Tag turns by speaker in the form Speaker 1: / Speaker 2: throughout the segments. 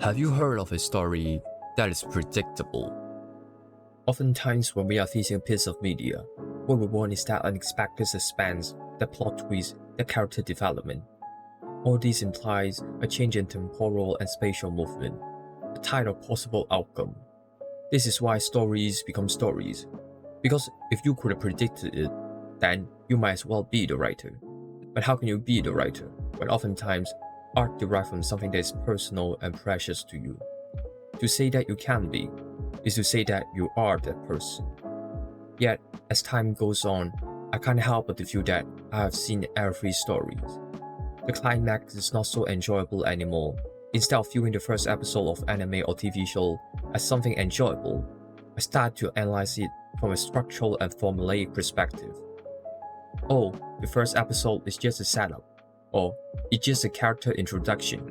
Speaker 1: Have you heard of a story that is predictable?
Speaker 2: Oftentimes, when we are facing a piece of media, what we want is that unexpected suspense, the plot twist, the character development. All this implies a change in temporal and spatial movement, a type of possible outcome. This is why stories become stories, because if you could have predicted it, then you might as well be the writer. But how can you be the writer when oftentimes art derived from something that is personal and precious to you? To say that you can be is to say that you are that person. Yet, as time goes on, I can't help but to feel that I have seen every story. The climax is not so enjoyable anymore. Instead of viewing the first episode of anime or TV show as something enjoyable, I start to analyze it from a structural and formulaic perspective. Oh, the first episode is just a setup, or it's just a character introduction.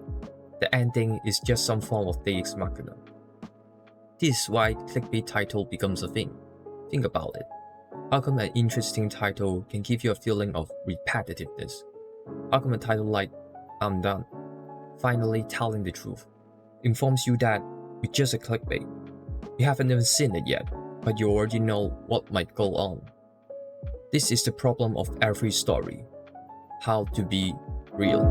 Speaker 2: The ending is just some form of Deus Machina. This is why clickbait title becomes a thing. Think about it. How come an interesting title can give you a feeling of repetitiveness? How come a title like "I'm done," finally telling the truth, informs you that it's just a clickbait? You haven't even seen it yet, but you already know what might go on. This is the problem of every story. How to be real.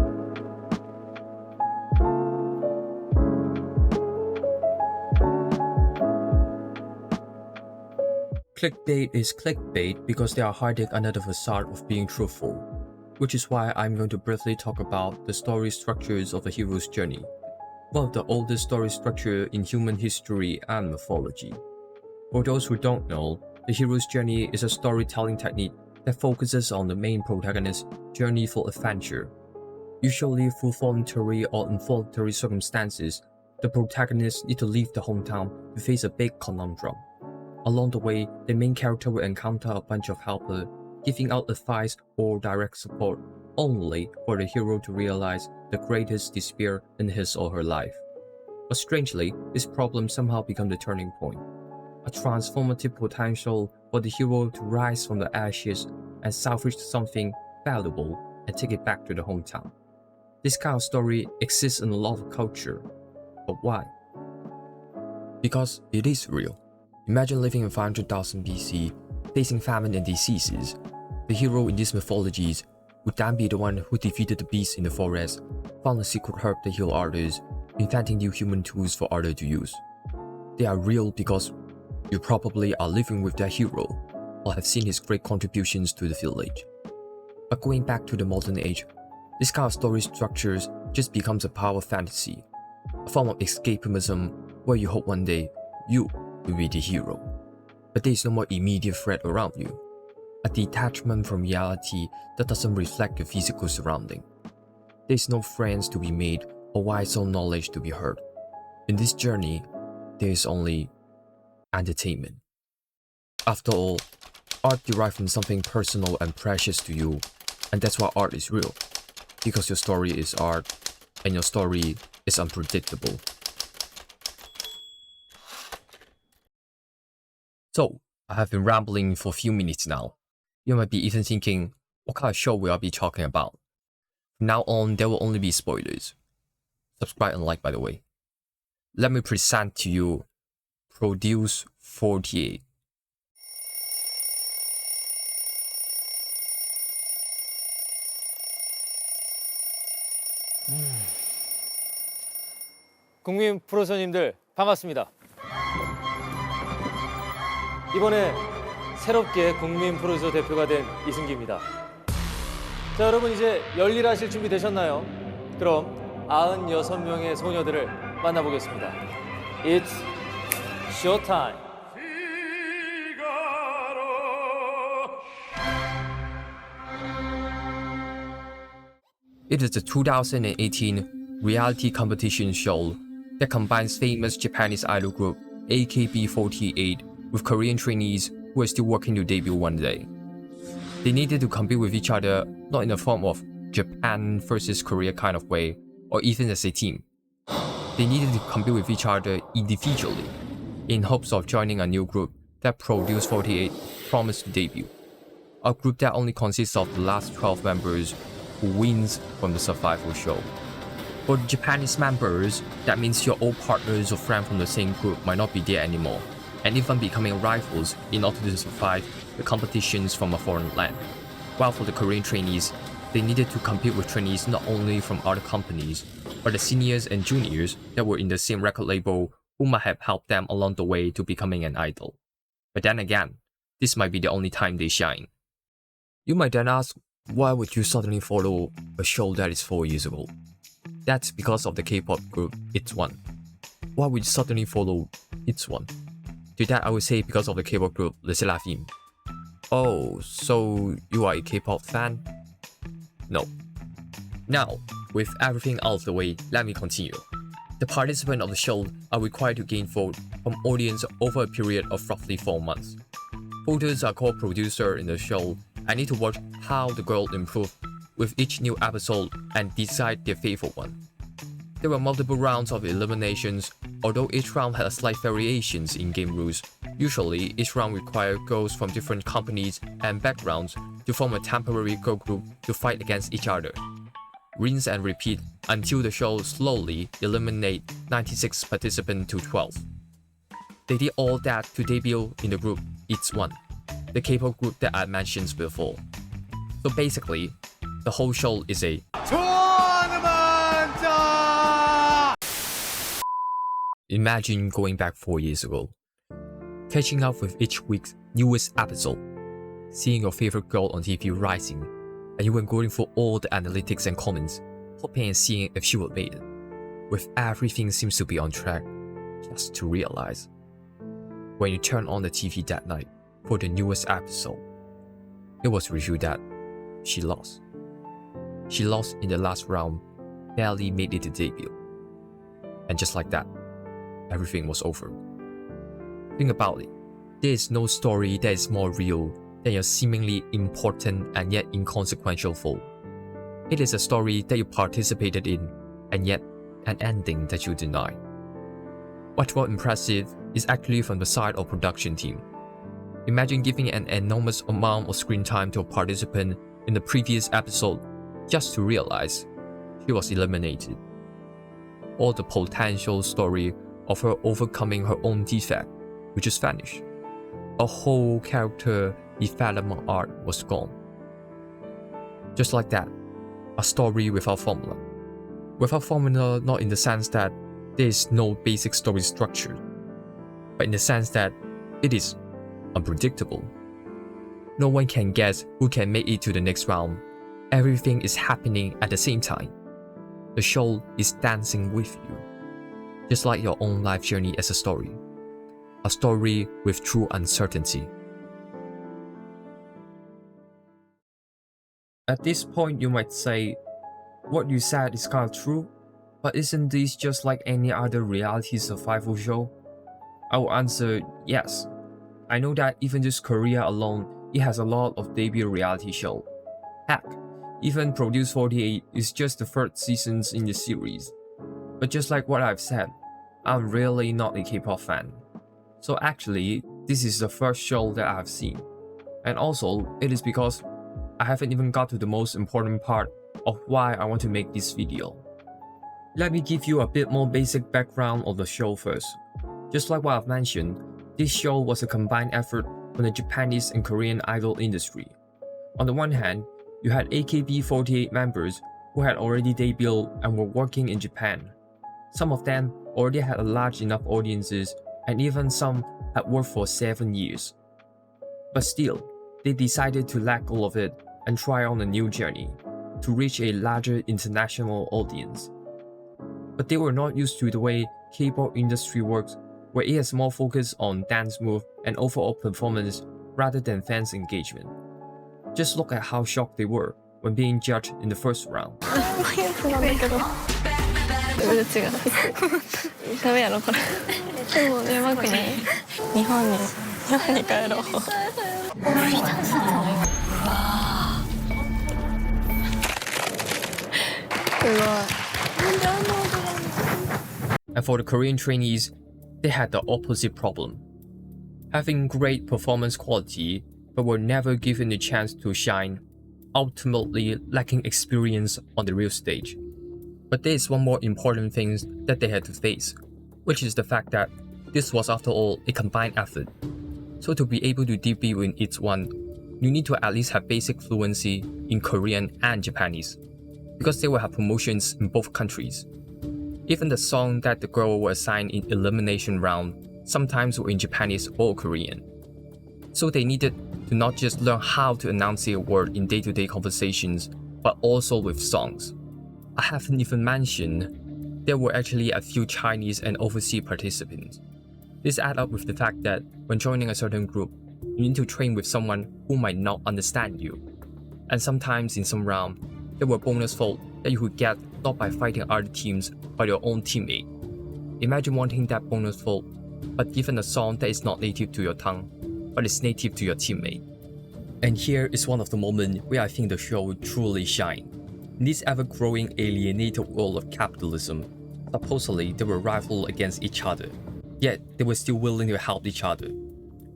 Speaker 2: Clickbait is clickbait because they are hiding under the facade of being truthful, which is why I'm going to briefly talk about the story structures of a hero's journey, one of the oldest story structure in human history and mythology. For those who don't know, the hero's journey is a storytelling technique that focuses on the main protagonist's journey for adventure. Usually through voluntary or involuntary circumstances, the protagonist needs to leave the hometown to face a big conundrum. Along the way, the main character will encounter a bunch of helpers, giving out advice or direct support, only for the hero to realize the greatest despair in his or her life. But strangely, this problem somehow becomes the turning point, a transformative potential for the hero to rise from the ashes and salvage something valuable and take it back to the hometown. This kind of story exists in a lot of culture. But why? Because it is real. Imagine living in 500,000 BC, facing famine and diseases. The hero in these mythologies would then be the one who defeated the beasts in the forest, found a secret herb that heal others, inventing new human tools for others to use. They are real because you probably are living with that hero, or have seen his great contributions to the village. But going back to the modern age, this kind of story structures just becomes a power fantasy, a form of escapism where you hope one day you will be the hero. But there is no more immediate threat around you, a detachment from reality that doesn't reflect your physical surrounding. There is no friends to be made or wise old knowledge to be heard. In this journey, there is only entertainment. After all, art derived from something personal and precious to you, and that's why art is real, because your story is art, and your story is unpredictable. So, I have been rambling for a few minutes now. You might be even thinking, what kind of show will I be talking about? From now on, there will only be spoilers. Subscribe and like, by the way. Let me present to you Produce 48.
Speaker 3: 국민 프로듀서님들 반갑습니다. 이번에 새롭게 국민 프로듀서 대표가 된 이승기입니다. 자, 여러분 이제 열일하실 준비 되셨나요? 그럼 96명의 소녀들을 만나보겠습니다. It's showtime.
Speaker 2: It is the 2018 reality competition show that combines famous Japanese idol group AKB48 with Korean trainees who are still working to debut one day. They needed to compete with each other not in a form of Japan versus Korea kind of way, or even as a team. They needed to compete with each other individually, in hopes of joining a new group that Produce 48 promised to debut. A group that only consists of the last 12 members who wins from the survival show. For the Japanese members, that means your old partners or friends from the same group might not be there anymore, and even becoming rivals in order to survive the competitions from a foreign land. While for the Korean trainees, they needed to compete with trainees not only from other companies, but the seniors and juniors that were in the same record label who might have helped them along the way to becoming an idol. But then again, this might be the only time they shine. You might then ask, why would you suddenly follow a show that is 4 years old? That's because of the K-pop group ITZY. Why would you suddenly follow ITZY? To that I would say because of the K-pop group Le Sserafim. Oh, so you are a K-pop fan? No. Now, with everything out of the way, let me continue. The participants of the show are required to gain vote from audience over a period of roughly 4 months. Voters are called producer in the show and need to watch how the girl improved with each new episode and decide their favorite one. There were multiple rounds of eliminations, although each round had slight variations in game rules. Usually, each round required girls from different companies and backgrounds to form a temporary girl group to fight against each other. Rinse and repeat until the show slowly eliminate 96 participants to 12. They did all that to debut in the group ITZY, the K-pop group that I mentioned before. So basically, the whole show is a tournament! Imagine going back 4 years ago, catching up with each week's newest episode, seeing your favorite girl on TV rising, and you were going through all the analytics and comments, hoping and seeing if she would make it, with everything seems to be on track, just to realize, when you turn on the TV that night for the newest episode, it was revealed that she lost. She lost in the last round, barely made it to debut. And just like that, everything was over. Think about it. There is no story that is more real than your seemingly important and yet inconsequential fall. It is a story that you participated in, and yet an ending that you deny. What's more impressive is actually from the side of production team. Imagine giving an enormous amount of screen time to a participant in the previous episode just to realize she was eliminated. Or the potential story of her overcoming her own defect, which is vanished. A whole character development arc was gone. Just like that, a story without formula. Without formula not in the sense that there is no basic story structure, but in the sense that it is unpredictable. No one can guess who can make it to the next round. Everything is happening at the same time. The show is dancing with you, just like your own life journey as a story with true uncertainty. At this point, you might say, what you said is kind of true, but isn't this just like any other reality survival show? I will answer yes. I know that even just Korea alone, it has a lot of debut reality show. Heck, even Produce 48 is just the third season in the series. But just like what I've said, I'm really not a K-pop fan. So actually, this is the first show that I've seen. And also, it is because I haven't even got to the most important part of why I want to make this video. Let me give you a bit more basic background of the show first. Just like what I've mentioned, this show was a combined effort from the Japanese and Korean idol industry. On the one hand, you had AKB48 members who had already debuted and were working in Japan. Some of them already had a large enough audiences, and even some had worked for 7 years. But still, they decided to let go of it and try on a new journey to reach a larger international audience. But they were not used to the way K-pop industry works, where it has more focus on dance move and overall performance rather than fans engagement. Just look at how shocked they were when being judged in the first round.
Speaker 4: ダメやろこれ。でもやばくない？日本に帰ろう。フリーダンスだったの今。すごい。なんであんな踊れんの？
Speaker 2: And for the Korean trainees, they had the opposite problem. Having great performance quality, but were never given the chance to shine, ultimately lacking experience on the real stage. But there is one more important thing that they had to face, which is the fact that this was after all a combined effort. So to be able to debut in each one, you need to at least have basic fluency in Korean and Japanese, because they will have promotions in both countries. Even the song that the girl were assigned in elimination round sometimes were in Japanese or Korean. So they needed to not just learn how to enunciate a word in day-to-day conversations, but also with songs. I haven't even mentioned there were actually a few Chinese and overseas participants. This adds up with the fact that when joining a certain group, you need to train with someone who might not understand you. And sometimes in some round, there were bonus faults that you could get not by fighting other teams but your own teammate. Imagine wanting that bonus fault, but given a song that is not native to your tongue, but is native to your teammate. And here is one of the moments where I think the show truly shined. In this ever-growing alienated world of capitalism, supposedly they were rival against each other, yet they were still willing to help each other.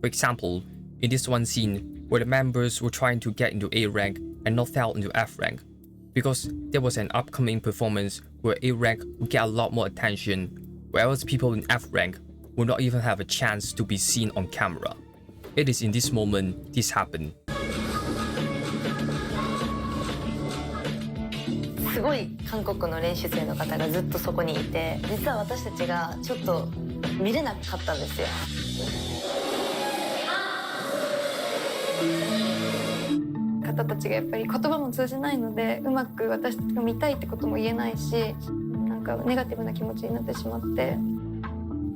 Speaker 2: For example, in this one scene where the members were trying to get into A rank and not fell into F rank, because there was an upcoming performance where A rank would get a lot more attention, whereas people in F rank would not even have a chance to be seen on camera. It is in this moment this happened.
Speaker 5: すごい韓国の練習生の方がずっとそこにいて、実は私たちがちょっと見れなかったんですよ。
Speaker 4: 方たちがやっぱり言葉も通じないので、うまく私たちが見たいってことも言えないし、なんかネガティブな気持ちになってしまって、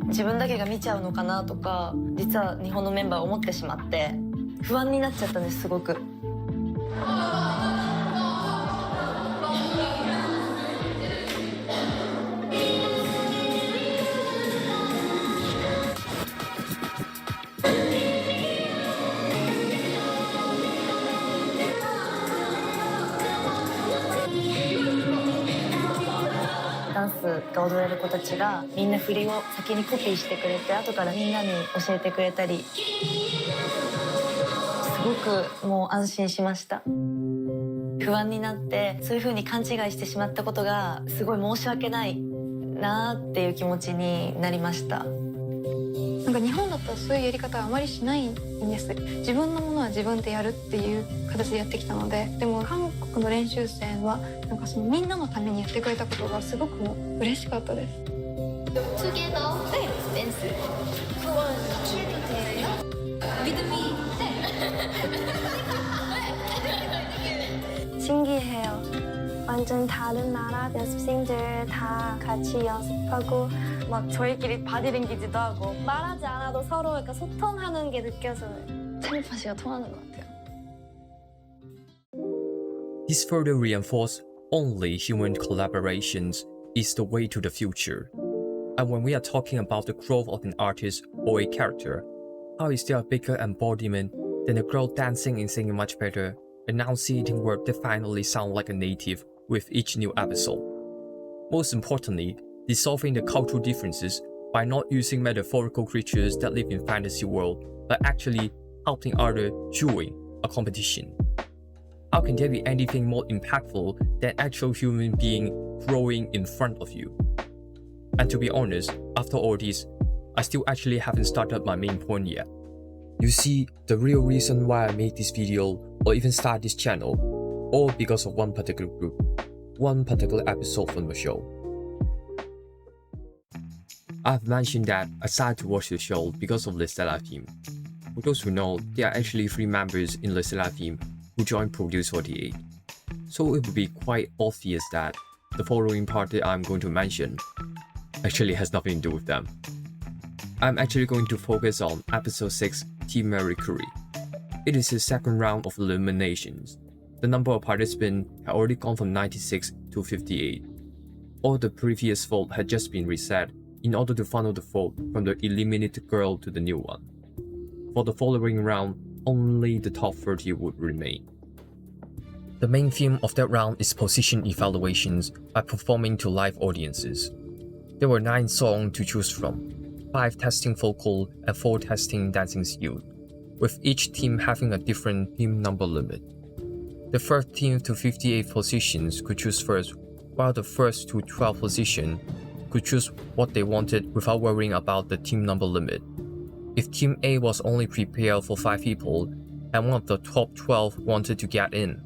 Speaker 5: 自分だけが見ちゃうのかなとか、実は日本のメンバー思ってしまって不安になっちゃったんです、すごく。ダンスが踊れる子たちがみんな振りを先にコピーしてくれて、後からみんなに教えてくれたり、すごくもう安心しました。不安になってそういう風に勘違いしてしまったことがすごい申し訳ないなっていう気持ちになりました。
Speaker 4: なんか日本だったらそういうやり方はあまりしないんです。自分のものは自分でやるっていう形でやってきたので、でも韓国の練習生はなんかそのみんなのためにやってくれたことがすごくもう嬉しかったです。
Speaker 6: 신기해요. 완전 다른 나라 연습생들 다 같이 연습하고 막 저희끼리 바디랭귀지도 하고 말하지 않아도 서로 약간 소통하는 게 느껴져요. 텔레파시가 통하는 것 같아요.
Speaker 2: This further reinforces only human collaborations is the way to the future. And when we are talking about the growth of an artist or a character, how is there a bigger embodiment than a girl dancing and singing much better, enunciating words that finally sound like a native with each new episode? Most importantly, dissolving the cultural differences by not using metaphorical creatures that live in fantasy world, but actually helping others during a competition. How can there be anything more impactful than actual human being growing in front of you? And to be honest, after all this, I still actually haven't started my main point yet. You see, the real reason why I made this video or even start this channel, all because of one particular group, one particular episode from the show. I've mentioned that I started to watch the show because of the Stella team. For those who know, there are actually 3 members in the Stella team who joined Produce 48. So it would be quite obvious that the following part that I'm going to mention actually has nothing to do with them. I'm actually going to focus on episode 6, Team Mercury. It is the second round of eliminations. The number of participants had already gone from 96 to 58. All the previous vote had just been reset in order to funnel the vote from the eliminated girl to the new one. For the following round, only the top 30 would remain. The main theme of that round is position evaluations by performing to live audiences. There were 9 songs to choose from, 5 testing vocal and 4 testing dancing skills, with each team having a different team number limit. The 13th to 58th positions could choose first, while the first to 12 position could choose what they wanted without worrying about the team number limit. If Team A was only prepared for 5 people, and one of the top 12 wanted to get in,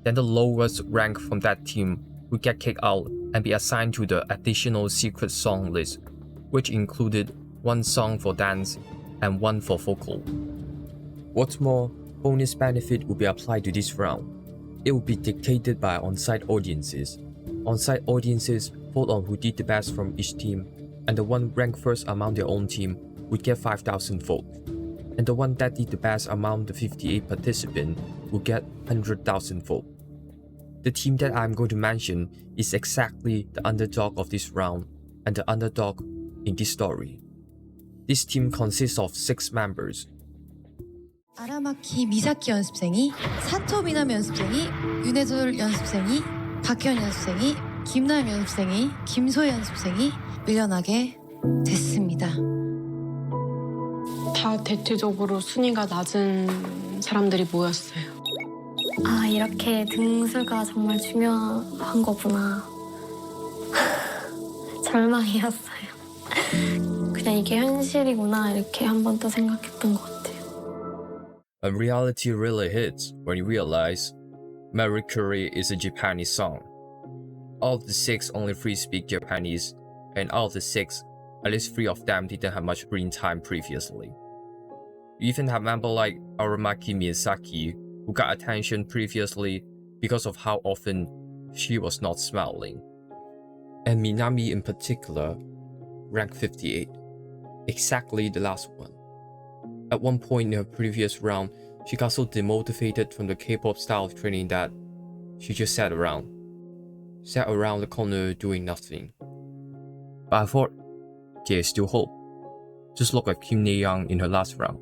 Speaker 2: then the lowest rank from that team would get kicked out and be assigned to the additional secret song list, which included 1 song for dance and 1 for vocal. What's more, bonus benefit will be applied to this round. It will be dictated by on-site audiences. On-site audiences vote on who did the best from each team, and the one ranked first among their own team would get 5,000 votes, and the one that did the best among the 58 participants would get 100,000 votes. The team that I'm going to mention is exactly the underdog of this round and the underdog in this story. This team consists of 6 members.
Speaker 7: 아라마키 미사키 연습생이, 사토미남 연습생이, 윤혜솔 연습생이, 박현 연습생이, 김나영 연습생이, 김소혜 연습생이 밀려나게 됐습니다.
Speaker 8: 다 대체적으로 순위가 낮은 사람들이 모였어요.
Speaker 6: 아, 이렇게 등수가 정말 중요한 거구나. 절망이었어요. 그냥 이게 현실이구나 이렇게 한 번 더 생각했던 것 같아요.
Speaker 2: And reality really hits when you realize Mercury is a Japanese song. All of the 6 only 3 speak Japanese, and out of the 6, at least 3 of them didn't have much screen time previously. You even have members like Aramaki Miyazaki, who got attention previously because of how often she was not smiling. And Minami in particular, ranked 58, exactly the last one. At one point in her previous round, she got so demotivated from the K-pop style of training that she just sat around the corner doing nothing. But I thought, there's still hope. Just look at Kim Ne-young in her last round.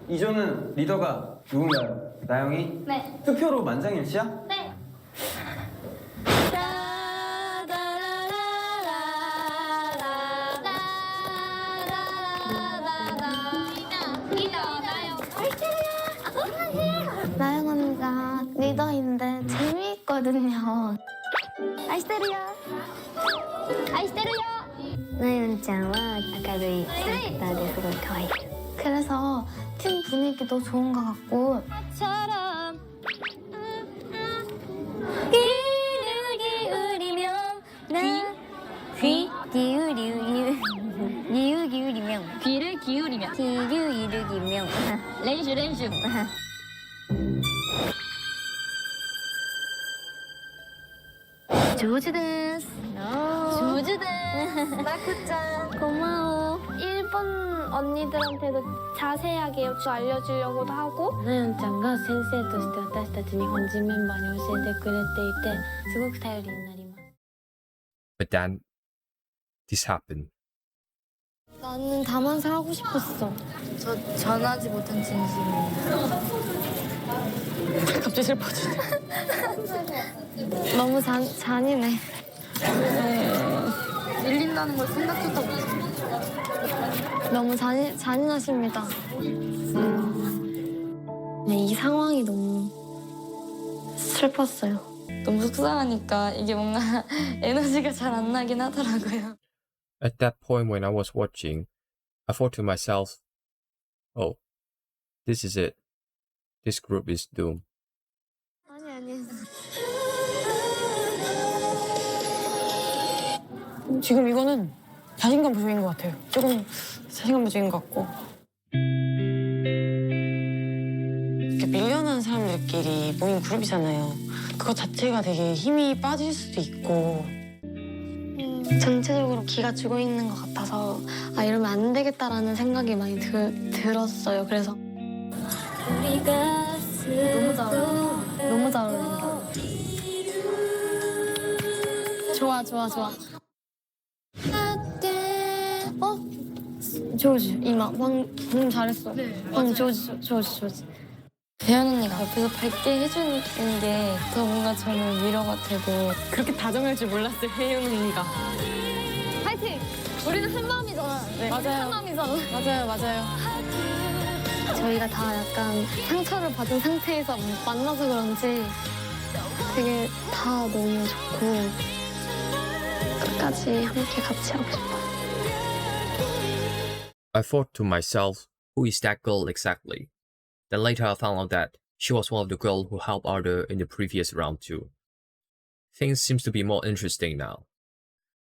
Speaker 9: 이조는 리더가 누군가요? 나영이?
Speaker 6: 네.
Speaker 9: 투표로 만장일치야?
Speaker 6: 네. 나영 언니가 리더인데 재미있거든요. 아이스테루요. 아이스테루요. 나영ちゃんは明るいキャラクターですごい可愛い。그래서 팀 분위기도 좋은 것 같고. 귀를 기울이면 귀를 기울이면練習 조즈 데스. 마쿠짱 고마워. 일본 언니들한테도 자세하게 알려주려고도 하고. 나연ちゃんが 先生として私たち日本人メンバーに教えてくれていてすごく頼りになります。
Speaker 2: But then, this happened.
Speaker 6: 나는 다만사 하고 싶었어. 저 전하지 못한 진심입니다.
Speaker 8: 갑자기 슬퍼지네.
Speaker 6: 너무 잔인해.
Speaker 8: 밀린다는 걸 생각조차 못했어.
Speaker 6: 너무 잔인하십니다. 이 상황이 너무 슬펐어요. 너무 속상하니까 이게 뭔가 에너지가 잘 안 나긴 하더라고요.
Speaker 2: At that point when I was watching, I thought to myself, oh, this is it. This group is doomed.
Speaker 6: 아니.
Speaker 8: 지금 이거는 자신감 부족인 것 같아요. 조금 자신감 부족인 것 같고. 이렇게 밀려난 사람들끼리 모인 그룹이잖아요. 그거 자체가 되게 힘이 빠질 수도 있고.
Speaker 6: 전체적으로 기가 죽어 있는 것 같아서 아 이러면 안 되겠다라는 생각이 많이 들었어요. 그래서 너무 잘 어울린다. 좋아. 조지 이마 방금 잘했어. 방금 조지. 대현 언니가 옆에서 밝게 해주는 게 더 뭔가 저는 위로가 되고.
Speaker 8: 그렇게 다정할 줄 몰랐어요, 혜연 언니가.
Speaker 6: 파이팅! 우리는 한 마음이잖아.
Speaker 8: 네. 맞아요.
Speaker 6: 한 마음이잖아.
Speaker 8: 맞아요.
Speaker 6: 저희가 다 약간 상처를 받은 상태에서 만나서 그런지 되게 다 너무 좋고 끝까지 함께 같이 하고 싶어요.
Speaker 2: I thought to myself, who is that girl exactly? Then later I found out that she was one of the girls who helped Arthur in the previous round too. Things seems to be more interesting now.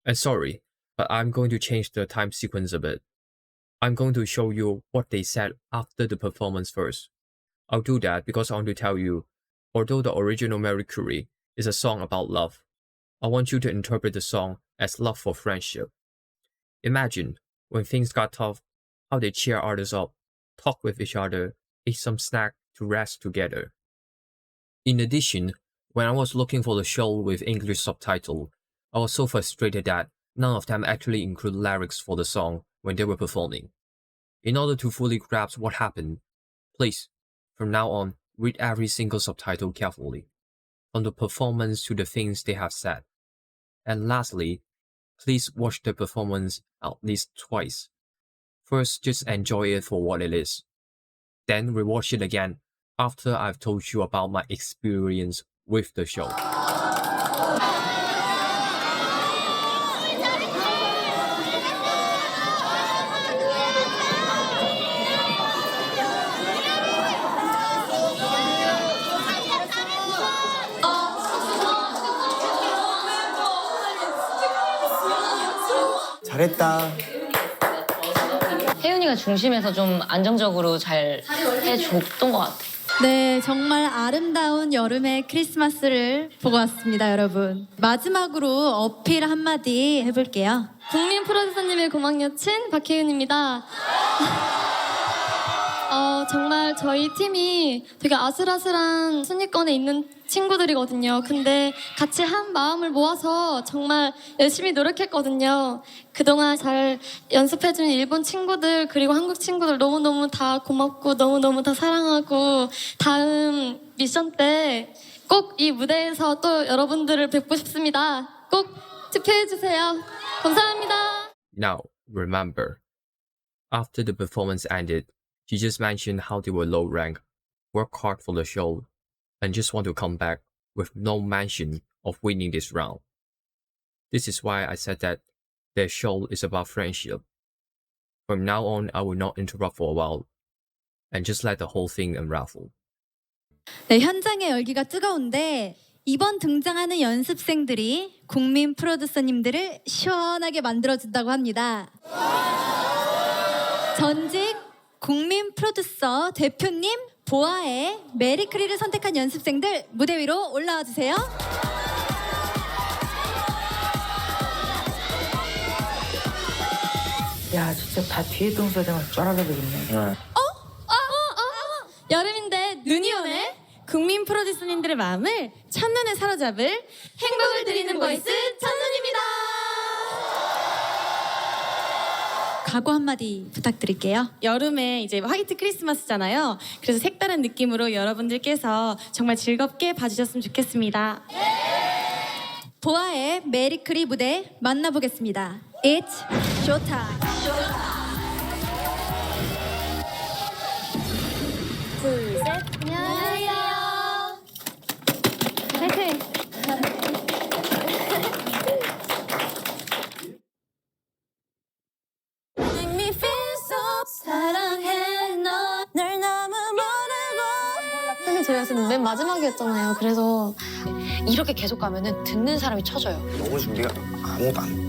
Speaker 2: And sorry, but I'm going to change the time sequence a bit. I'm going to show you what they said after the performance first. I'll do that because I want to tell you, although the original Marie Curie is a song about love, I want you to interpret the song as love for friendship. Imagine, when things got tough, how they cheer others up, talk with each other, eat some snack to rest together. In addition, when I was looking for the show with English subtitle, I was so frustrated that none of them actually include lyrics for the song when they were performing. In order to fully grasp what happened, please, from now on, read every single subtitle carefully, from the performance to the things they have said. And lastly, please watch the performance at least twice. First, just enjoy it for what it is. Then rewatch it again after I've told you about my experience with the show.
Speaker 9: 잘했다.
Speaker 5: 혜윤이가 중심에서 좀 안정적으로 잘 해줬던 것 같아.
Speaker 7: 네, 정말 아름다운 여름의 크리스마스를 보고 왔습니다, 여러분. 마지막으로 어필 한마디 해볼게요.
Speaker 6: 국민 프로듀서님의 고막 여친 박혜윤입니다. 정말 저희 팀이 되게 아슬아슬한 순위권에 있는 친구들이거든요. 근데 같이 한 마음을 모아서 정말 열심히 노력했거든요. 그동안 잘 연습해준 일본 친구들 그리고 한국 친구들 너무너무 다 고맙고 너무너무 다 사랑하고 다음 미션 때 꼭 이 무대에서 또 여러분들을 뵙고 싶습니다. 꼭 투표해주세요. 감사합니다.
Speaker 2: Now, remember, after the performance ended, she just mentioned how they were low rank, work hard for the show, and just want to come back with no mention of winning this round. This is why I said that their show is about friendship. From now on, I will not interrupt for a while and just let the whole thing unravel.
Speaker 7: 네, 현장의 열기가 뜨거운데 이번 등장하는 연습생들이 국민 프로듀서님들을 시원하게 만들어준다고 합니다. 전직 국민 프로듀서 대표님 보아의 메리크리를 선택한 연습생들 무대 위로 올라와 주세요.
Speaker 8: 야, 진짜 다 뒤에 동서야 되면 쫄아라 되겠네.
Speaker 6: 여름인데 눈이 오네. 국민 프로듀서님들의 마음을 첫눈에 사로잡을 행복을 드리는 보이스 첫눈입니다.
Speaker 7: 각오 한마디 부탁드릴게요.
Speaker 10: 여름에 이제 화이트 크리스마스잖아요. 그래서 색다른 느낌으로 여러분들께서 정말 즐겁게 봐주셨으면 좋겠습니다.
Speaker 7: 보아의 메리크리 무대 만나보겠습니다. It's showtime.
Speaker 6: 둘, 셋. 안녕하세요. 화이팅. 사랑해 널 너무 모르고. 근데 저희 연습 맨 마지막이었잖아요. 그래서 이렇게 계속 가면은 듣는 사람이 쳐져요.
Speaker 11: 너무 준비가 아무것도 안 돼.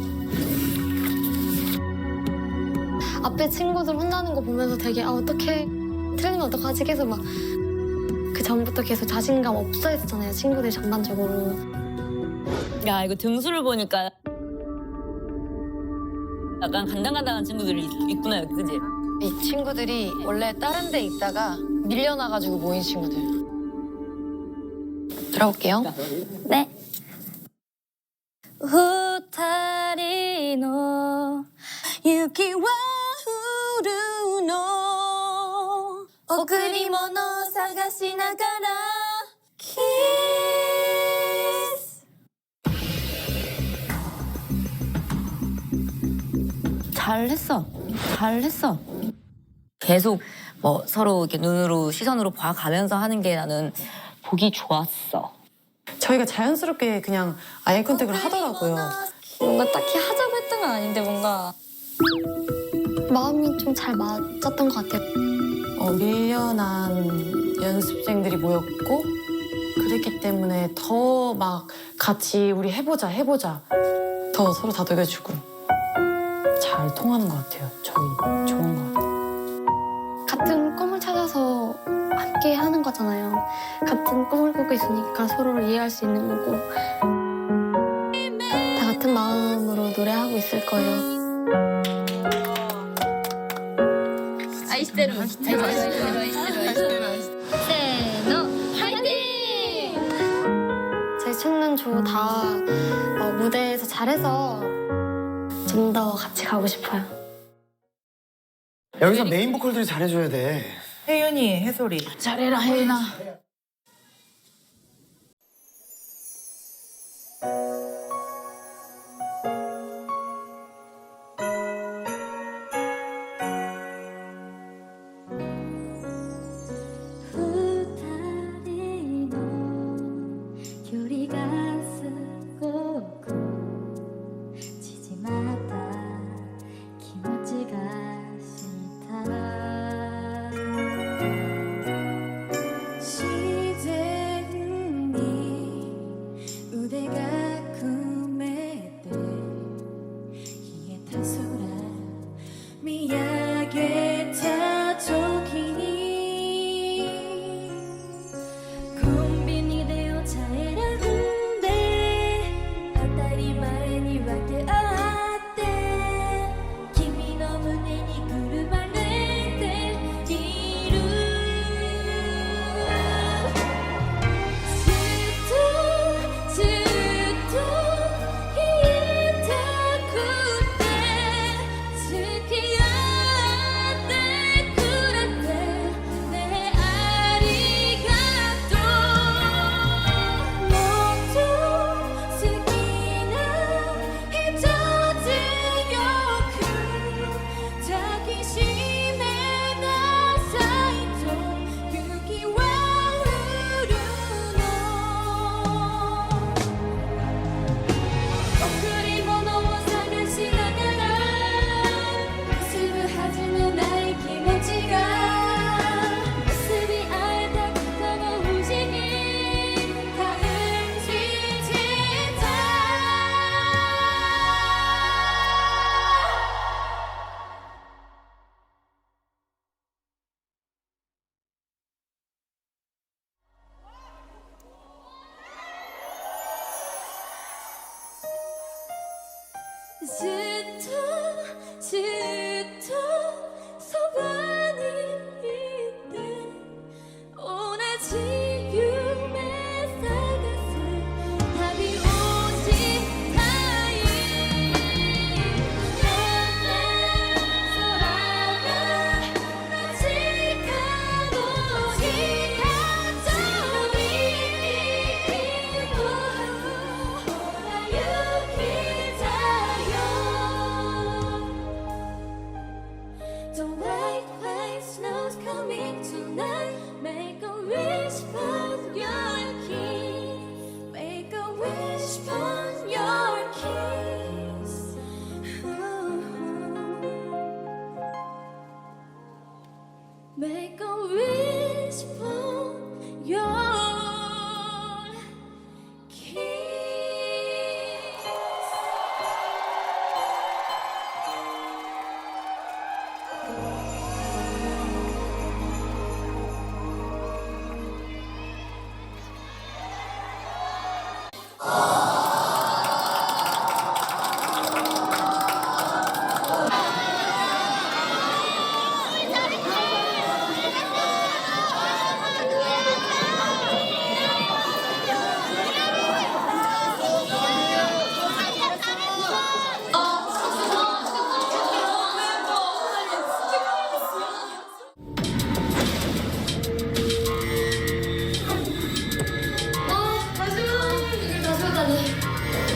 Speaker 6: 앞에 친구들 혼나는 거 보면서 되게 어떡해 틀리면 어떡하지 계속 막 그 전부터 계속 자신감 없어 했었잖아요. 친구들 전반적으로.
Speaker 5: 야, 이거 등수를 보니까 약간 간당간당한 친구들이 있구나, 그지?
Speaker 12: 이 친구들이 원래 다른 데 있다가 밀려나가지고 모인 친구들. 들어볼게요.
Speaker 6: 네. 후타리 노 유키와 후루 노 오크리모노 사가시 나가라 키스.
Speaker 5: 잘했어. 계속 뭐 서로 이렇게 눈으로 시선으로 봐가면서 하는 게 나는 보기 좋았어.
Speaker 8: 저희가 자연스럽게 그냥 아이 컨택을 하더라고요.
Speaker 6: 뭔가 딱히 하자고 했던 건 아닌데 뭔가 마음이 좀 잘 맞았던 것 같아요.
Speaker 8: 밀려난 연습생들이 모였고 그랬기 때문에 더 막 같이 우리 해보자 더 서로 다독여주고 잘 통하는 것 같아요. 저희 좋은 것 같아요.
Speaker 6: 같은 꿈을 찾아서 함께 하는 거잖아요. 같은 꿈을 꾸고 있으니까 서로를 이해할 수 있는 거고 다 같은 마음으로 노래하고 있을 거예요.
Speaker 7: 아이스테로 세노 화이팅!
Speaker 6: 제 춤는 조 다 무대에서 잘해서 좀 더 같이 가고 싶어요.
Speaker 11: 여기서 메인 보컬들이 잘해줘야 돼.
Speaker 8: 혜윤이, 해솔이.
Speaker 12: 잘해라 혜인아.
Speaker 6: Make a wish for your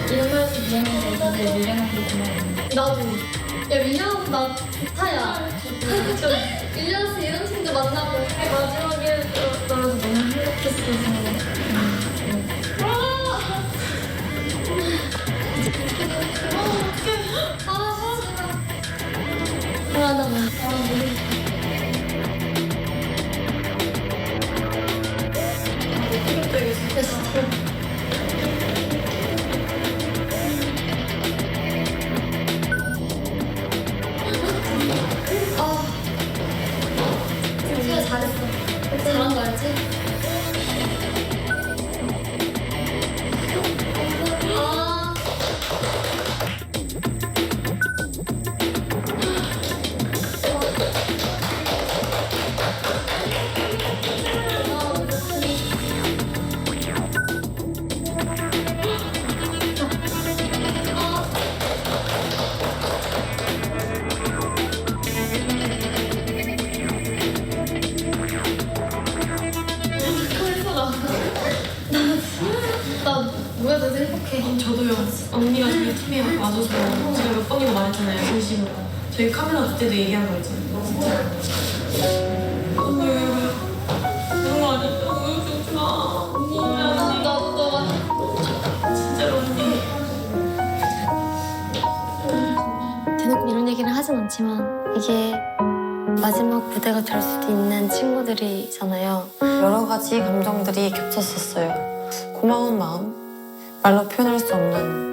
Speaker 4: 이런 말 해서 미안한데 근데 밀려나서 고마워. 나도. 야 밀려나서 나 좋다야. 밀려나서 이런 친구 만나고 마지막에 너무 행복했어서.
Speaker 6: 잘한 거 알지? 나 뭐야 되게 행복해.
Speaker 10: 저도요. 언니가 저희 팀에 와줘서 제가 몇 번이고 말했잖아요. 진심으로. 저희 카메라 볼 때도 얘기한 거 있잖아요. 진짜. 그런 거 아니었다고 욕하지 마. 언니.
Speaker 6: 나도
Speaker 10: 진짜로 언니.
Speaker 6: 대놓고 이런 얘기를 하진 않지만 이게 마지막 무대가 될 수도 있는 친구들이잖아요.
Speaker 8: 여러 가지 감정들이 겹쳤었어요. 고마운 마음, 말로 표현할 수 없는.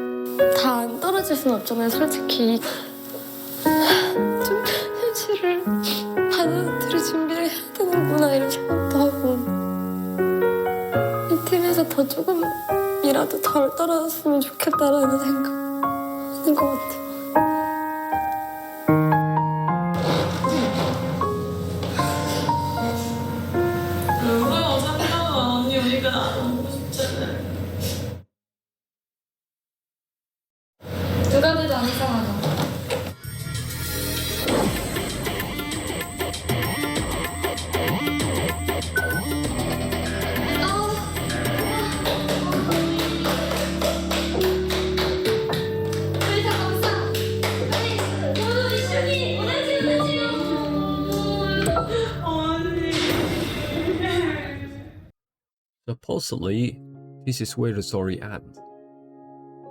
Speaker 6: 다 안 떨어질 순 없잖아요. 솔직히 좀 현실을 받아들일 준비를 해야 되는구나 이런 생각도 하고 이 팀에서 더 조금이라도 덜 떨어졌으면 좋겠다라는 생각하는 것 같아요.
Speaker 10: 뭐야 잠깐만 언니 우리가 너무 싶잖아요.
Speaker 6: 누가 돼도 안 이상하죠.
Speaker 2: Supposedly, this is where the story ends.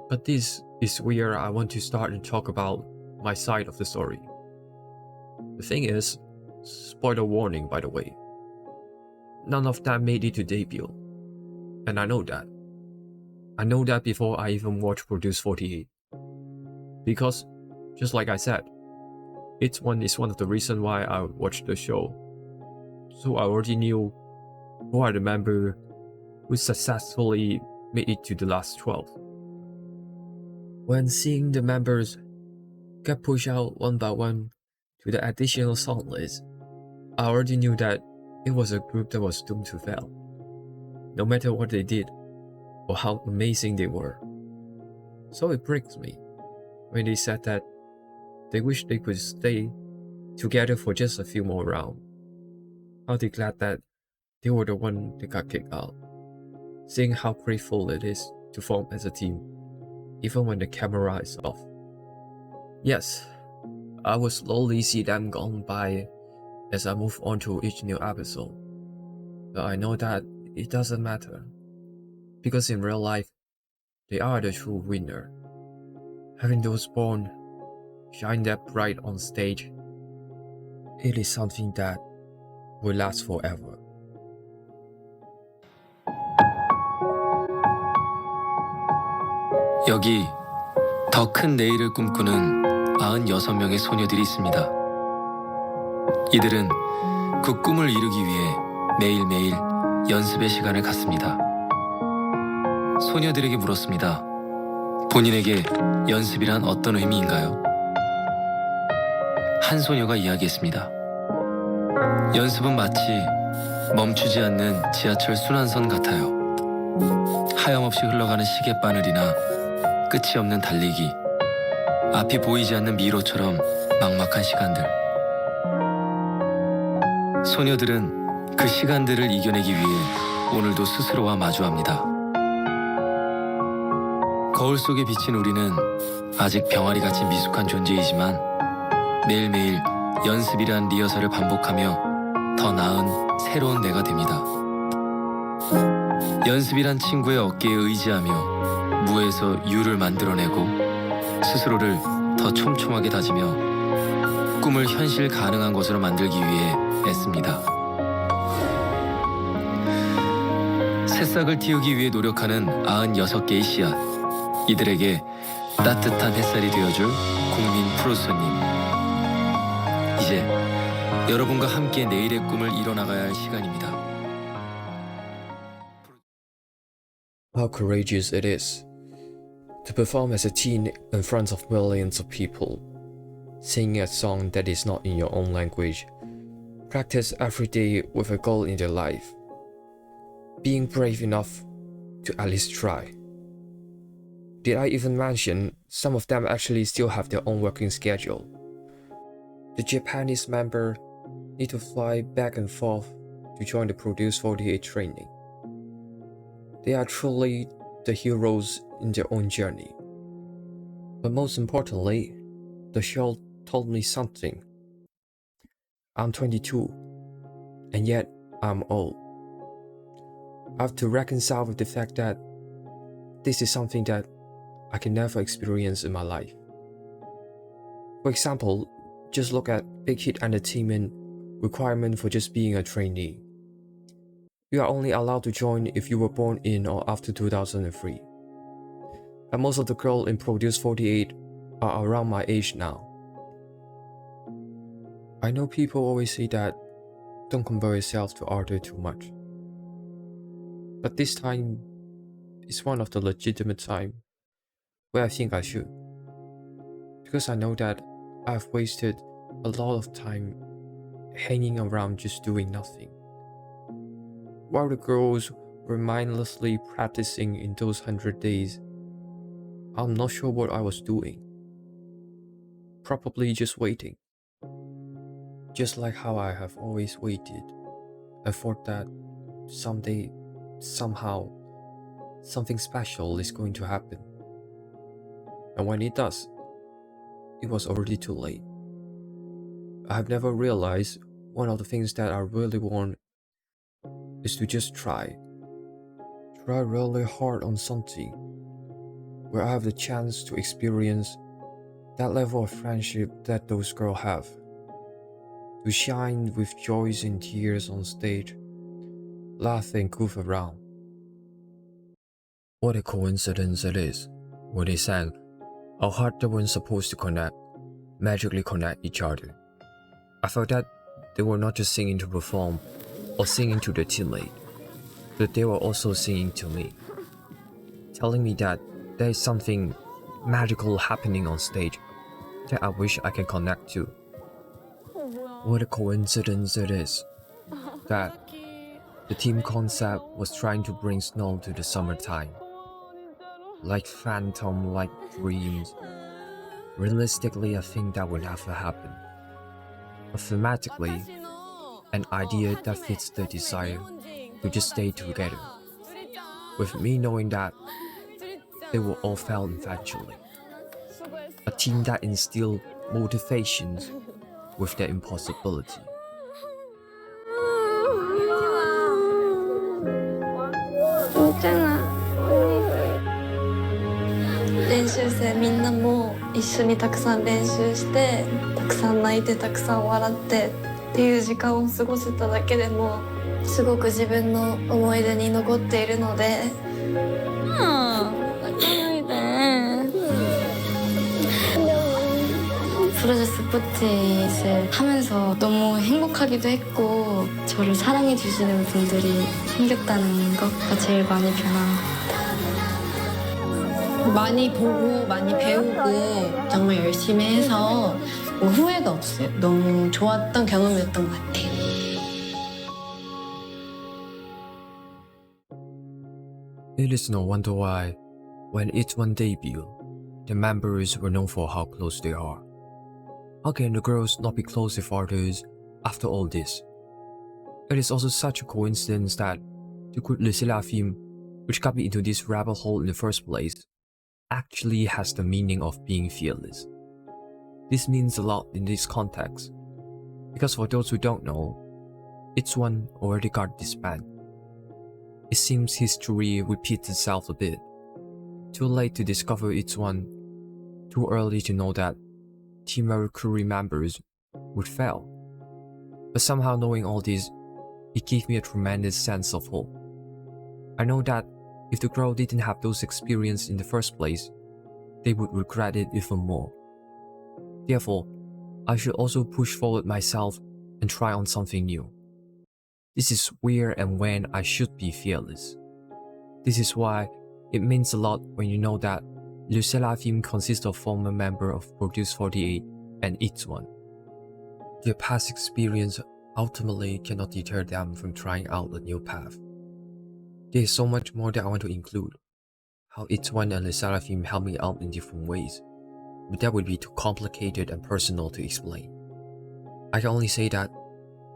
Speaker 2: But this is where I want to start and talk about my side of the story. The thing is, spoiler warning by the way, none of them made it to debut. And I know that. I know that before I even watched Produce 48. Because, just like I said, it's one of the reasons why I watched the show. So I already knew who are the members who successfully made it to the last 12. When seeing the members get pushed out one by one to the additional song list, I already knew that it was a group that was doomed to fail, no matter what they did or how amazing they were. So it breaks me when they said that they wish they could stay together for just a few more rounds. How they glad that they were the one that got kicked out, seeing how grateful it is to form as a team, even when the camera is off. Yes, I will slowly see them gone by as I move on to each new episode. But I know that it doesn't matter, because in real life, they are the true winner. Having those born shine that bright on stage, it is something that will last forever.
Speaker 13: 여기 더 큰 내일을 꿈꾸는 96명의 소녀들이 있습니다. 이들은 그 꿈을 이루기 위해 매일매일 연습의 시간을 갖습니다. 소녀들에게 물었습니다. 본인에게 연습이란 어떤 의미인가요? 한 소녀가 이야기했습니다. 연습은 마치 멈추지 않는 지하철 순환선 같아요. 하염없이 흘러가는 시계바늘이나 끝이 없는 달리기, 앞이 보이지 않는 미로처럼 막막한 시간들. 소녀들은 그 시간들을 이겨내기 위해 오늘도 스스로와 마주합니다. 거울 속에 비친 우리는 아직 병아리같이 미숙한 존재이지만 매일매일 연습이란 리허설을 반복하며 더 나은 새로운 내가 됩니다. 연습이란 친구의 어깨에 의지하며 무에서 유를 만들어내고 스스로를 더 촘촘하게 다지며 꿈을 현실 가능한 것으로 만들기 위해 애씁니다. 새싹을 틔우기 위해 노력하는 96개의 씨앗. 이들에게 따뜻한 햇살이 되어줄 국민 프로듀서님. 이제 여러분과 함께 내일의 꿈을 이뤄나가야 할 시간입니다.
Speaker 2: How courageous it is to perform as a teen in front of millions of people, singing a song that is not in your own language, practice every day with a goal in their life, being brave enough to at least try. Did I even mention some of them actually still have their own working schedule? The Japanese member need to fly back and forth to join the Produce 48 training. They are truly the heroes in their own journey. But most importantly, the show told me something. I'm 22, and yet I'm old. I have to reconcile with the fact that this is something that I can never experience in my life. For example, just look at big hit entertainment requirement for just being a trainee. You are only allowed to join if you were born in or after 2003. And most of the girls in Produce 48 are around my age now. I know people always say that don't compare yourself to others too much. But this time is one of the legitimate time where I think I should. Because I know that I've wasted a lot of time hanging around just doing nothing. While the girls were mindlessly practicing in those 100 days, I'm not sure what I was doing. Probably just waiting. Just like how I have always waited. I thought that someday, somehow, something special is going to happen. And when it does, it was already too late. I have never realized one of the things that I really want is to just try. Try really hard on something where I have the chance to experience that level of friendship that those girls have. To shine with joys and tears on stage, laugh and goof around. What a coincidence it is when they sang, our hearts that weren't supposed to connect, magically connect each other. I felt that they were not just singing to perform or singing to their teammate, but they were also singing to me, telling me that there is something magical happening on stage that I wish I can connect to. What a coincidence it is that the team concept was trying to bring snow to the summertime. Like phantom-like dreams. Realistically, I think that will never happen. But thematically, an idea that fits the desire to just stay together. With me knowing that they will all fail eventually. A team that instilled motivations with their impossibility.
Speaker 6: 괜찮아. 練習生みんなも一緒にたくさん練習してたくさん泣いてたくさん笑ってっていう時間を過ごせただけでもすごく自分の思い出に残っているので泣かないで프로듀스 48을 하면서 너무 행복하기도 했고 저를 사랑해 주시는 분들이 생겼다는 것가 제일 많이 변한 것 같아요.
Speaker 8: 많이 보고 많이 배우고 정말 열심히 해서 뭐 후회가 없어요. 너무 좋았던 경험이었던 것 같아요.
Speaker 2: It is no wonder why, when each one debuted, the members were known for how close they are. How can the girls not be close with others after all this? It is also such a coincidence that the group Le Seraphim, which got me into this rabbit hole in the first place, actually has the meaning of being fearless. This means a lot in this context, because for those who don't know, each one already got disbanded. It seems history repeats itself a bit. Too late to discover each one, too early to know that Team Mercury members would fail. But somehow knowing all this, it gave me a tremendous sense of hope. I know that if the girl didn't have those experiences in the first place, they would regret it even more. Therefore, I should also push forward myself and try on something new. This is where and when I should be fearless. This is why it means a lot when you know that Le Seraphim consists of former members of Produce 48 and It's One. Their past experience ultimately cannot deter them from trying out a new path. There is so much more that I want to include. How It's One and Le Seraphim help me out in different ways, but that would be too complicated and personal to explain. I can only say that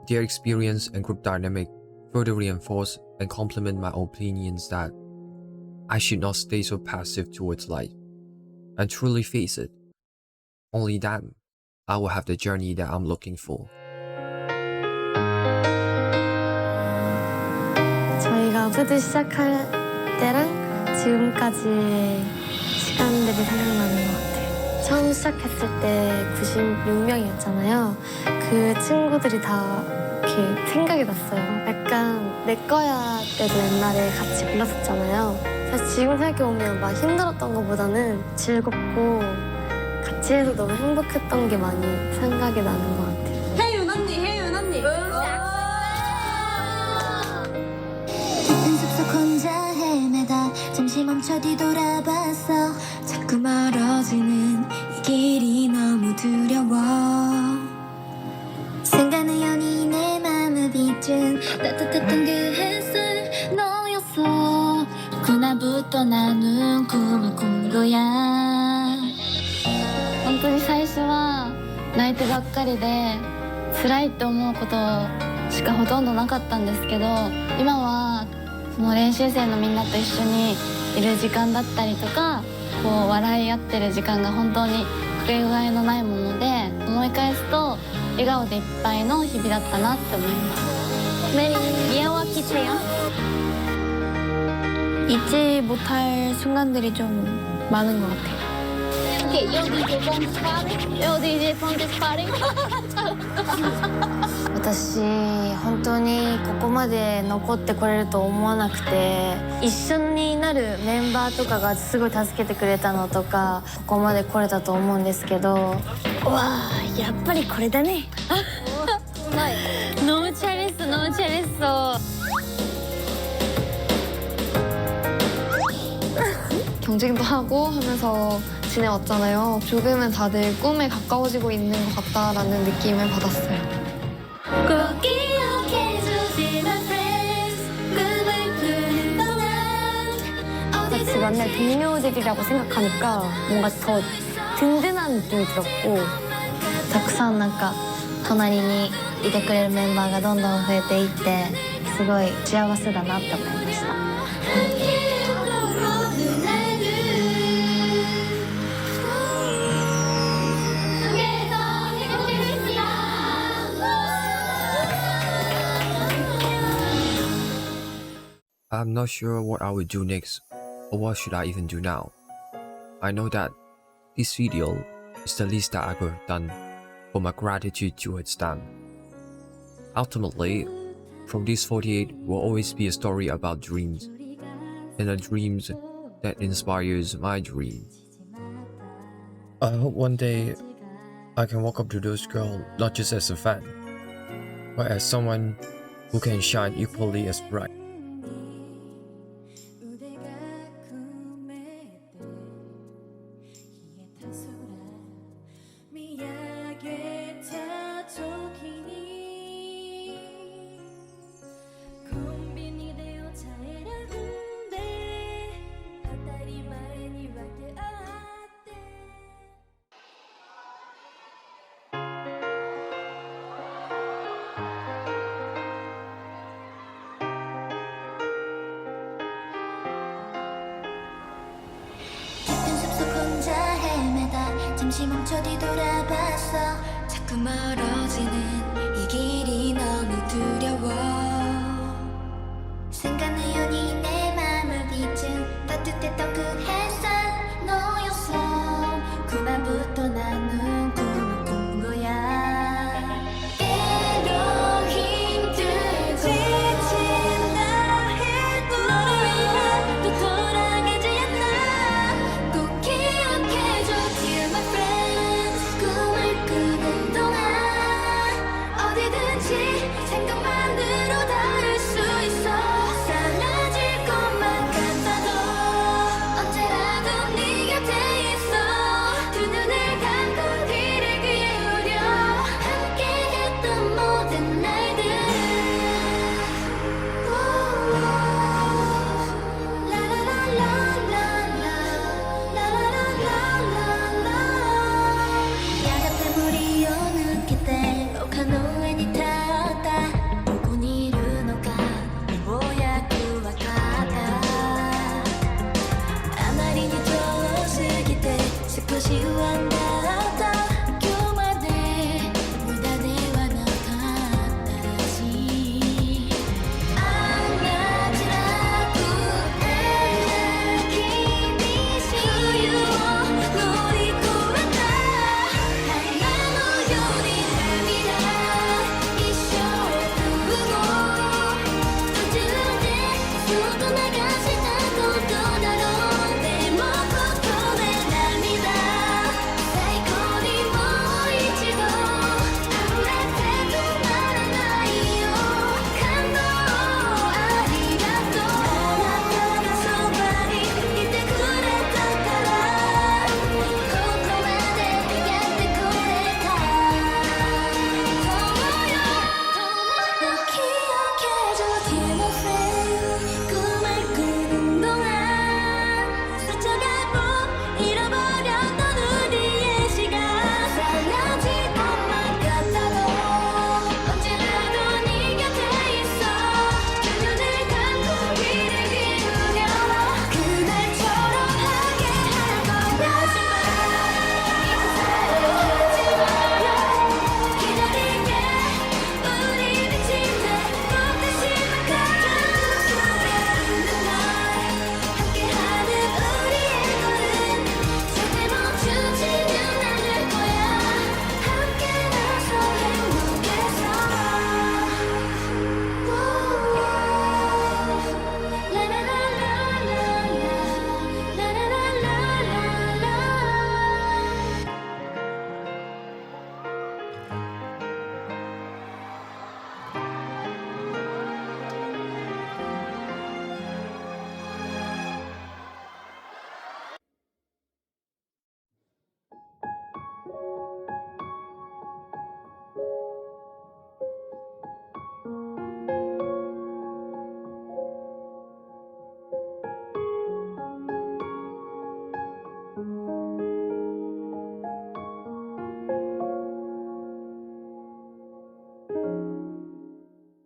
Speaker 2: their experience and group dynamic further reinforce and complement my opinions that I should not stay so passive towards life and truly face it. Only then I will have the journey that I'm looking for.
Speaker 6: 저희가 푸드 시작할 때랑 지금까지의 시간들이 생각나는 것 같아요. 처음 시작했을 때 96명이었잖아요. 그 친구들이 다 이렇게 생각이 났어요. 약간 내 거야 때도 옛날에 같이 불렀었잖아요. 사실 지금 생각해보면 막 힘들었던 것보다는 즐겁고 같이 해서 너무 행복했던 게 많이 생각이 나는 것 같아요.
Speaker 7: 혜윤 언니, 혜윤 언니.
Speaker 6: 깊은 숲속 혼자 헤매다 잠시 멈춰 뒤돌아봤어. 자꾸 멀어지는 이 길이 너무 두려워. 생각은 연이 내 맘을 비춘 따뜻했던 그 햇살 너였어. 그날부터 나는 꿈을 꾼 거야. 本当に最初は泣いてばっかりで辛いって思うことしかほとんどなかったんですけど、今はその練習生のみんなと一緒にいる時間だったりとか、こう笑い合ってる時間が本当にかけがえのないもので、思い返すと笑顔でいっぱいの日々だったなって思います。메리 귀여워키세요. 잊지 못할 순간들이 좀 많은 것 같아요. 여기 이제 펀치 파리. 私本当にここまで残ってこれると思わなくて、一緒になるメンバーとかがすごい助けてくれたのとかここまで来れたと思うんですけど、わあやっぱりこれだね。너무 잘했어, 너무 잘했어. 경쟁도 하고 하면서 지내왔잖아요. 조금은 다들 꿈에 가까워지고 있는 것 같다라는 느낌을 받았어요. 꼭 기억해주지 my friends. 꿈을 꾸는 동안 같이 만날 동료들이라고 생각하니까 뭔가 더 든든한 느낌이 들었고, たくさんなんか隣にいてくれるメンバーがどんどん増えていってすごい幸せだなって思いました。
Speaker 2: I'm not sure what I will do next, or what should I even do now. I know that this video is the least that I could have done for my gratitude towards them. Ultimately, from this 48 will always be a story about dreams, and the dreams that inspires my dreams. I hope one day I can walk up to those girls not just as a fan, but as someone who can shine equally as bright.
Speaker 6: 잠시 멈춰 뒤돌아봤어. 자꾸 멀어진